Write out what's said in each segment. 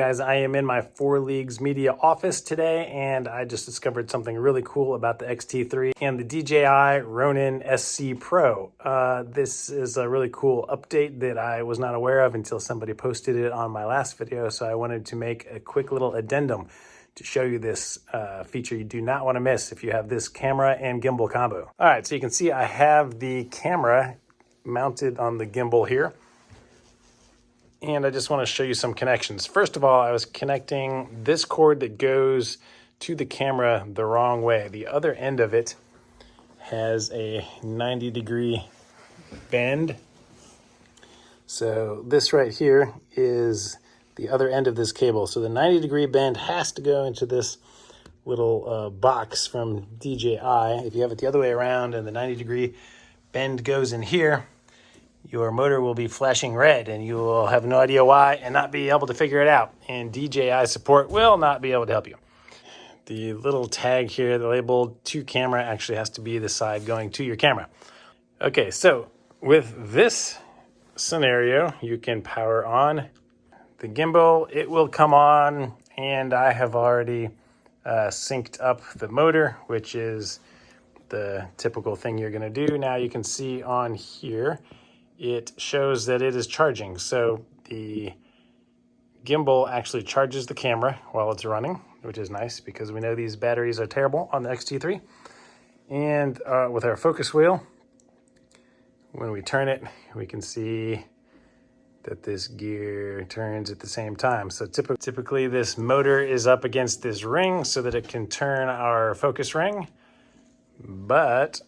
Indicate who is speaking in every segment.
Speaker 1: Guys, I am in my 4Leagues media office today, and I just discovered something really cool about the X-T3 and the DJI RONIN-SC Pro. This is a really cool update that I was not aware of until somebody posted it on my last video, so I wanted to make a quick little addendum to show you this feature you do not want to miss if you have this camera and gimbal combo. All right, so you can see I have the camera mounted on the gimbal here. And I just want to show you some connections. First of all, I was connecting this cord that goes to the camera the wrong way. The other end of it has a 90-degree bend. So this right here is the other end of this cable. So the 90-degree bend has to go into this little box from DJI. If you have it the other way around and the 90-degree bend goes in here, your motor will be flashing red and you will have no idea why and not be able to figure it out. And DJI support will not be able to help you. The little tag here, the labeled to camera, actually has to be the side going to your camera. Okay, so with this scenario, you can power on the gimbal. It will come on, and I have already synced up the motor, which is the typical thing you're gonna do. Now you can see on here, it shows that it is charging. So the gimbal actually charges the camera while it's running, which is nice because we know these batteries are terrible on the X-T3. And with our focus wheel, when we turn it, we can see that this gear turns at the same time. So typically this motor is up against this ring so that it can turn our focus ring. But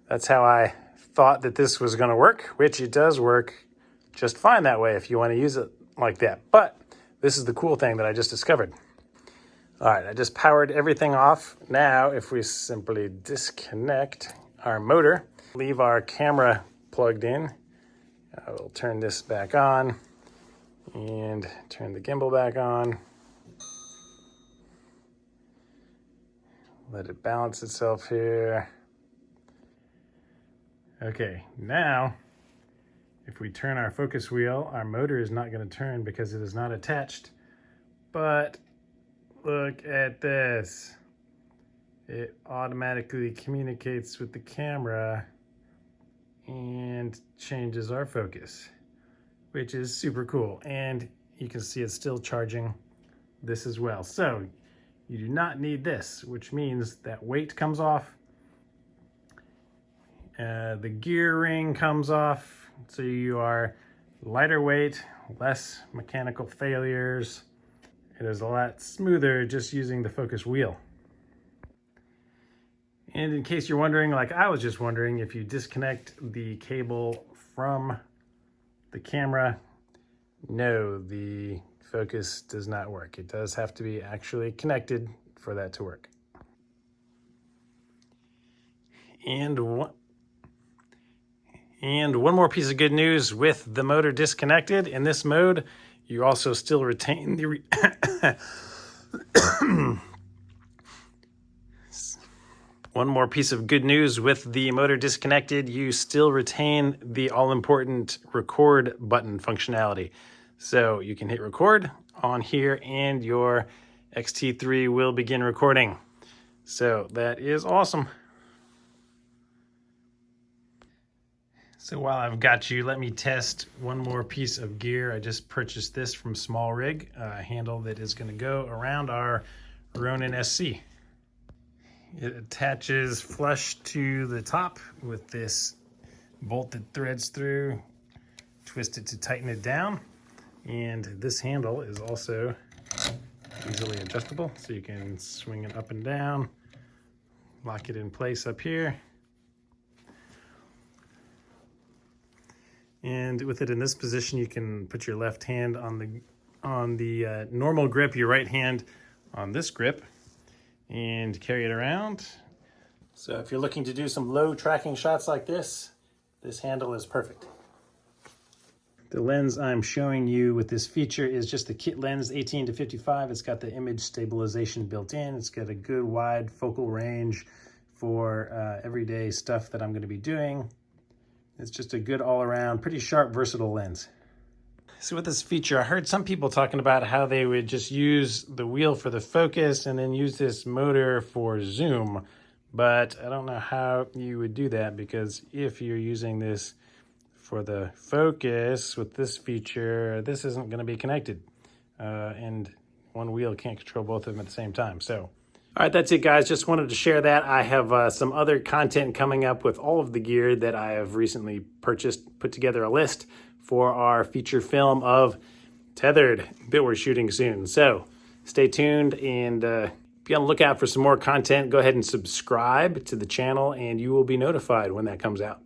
Speaker 1: that's how I thought that this was going to work, which it does work just fine that way if you want to use it like that. But this is the cool thing that I just discovered. All right, I just powered everything off. Now, if we simply disconnect our motor, leave our camera plugged in, I will turn this back on and turn the gimbal back on. Let it balance itself here. Okay, now, if we turn our focus wheel, our motor is not going to turn because it is not attached. But look at this. It automatically communicates with the camera and changes our focus, which is super cool. And you can see it's still charging this as well. So you do not need this, which means that weight comes off. The gear ring comes off, so you are lighter weight, less mechanical failures. It is a lot smoother just using the focus wheel. And in case you're wondering, like I was just wondering, if you disconnect the cable from the camera, no, the focus does not work. It does have to be actually connected for that to work. And one more piece of good news with the motor disconnected. In this mode, you also still retain the One more piece of good news with the motor disconnected, you still retain the all-important record button functionality. So you can hit record on here and your X-T3 will begin recording. So that is awesome. So while I've got you, let me test one more piece of gear. I just purchased this from SMALLRIG, a handle that is going to go around our RONIN-SC. It attaches flush to the top with this bolt that threads through, twist it to tighten it down. And this handle is also easily adjustable, so you can swing it up and down, lock it in place up here. And with it in this position, you can put your left hand on the normal grip, your right hand on this grip, and carry it around. So if you're looking to do some low tracking shots like this, this handle is perfect. The lens I'm showing you with this feature is just the kit lens 18-55. It's got the image stabilization built in. It's got a good wide focal range for everyday stuff that I'm going to be doing. It's just a good all-around, pretty sharp, versatile lens. So with this feature, I heard some people talking about how they would just use the wheel for the focus and then use this motor for zoom. But I don't know how you would do that, because if you're using this for the focus with this feature, this isn't going to be connected. And one wheel can't control both of them at the same time. So, all right, that's it, guys. Just wanted to share that. I have some other content coming up with all of the gear that I have recently purchased, put together a list for our feature film of tethered that we're shooting soon. So stay tuned and be on the lookout for some more content. Go ahead and subscribe to the channel and you will be notified when that comes out.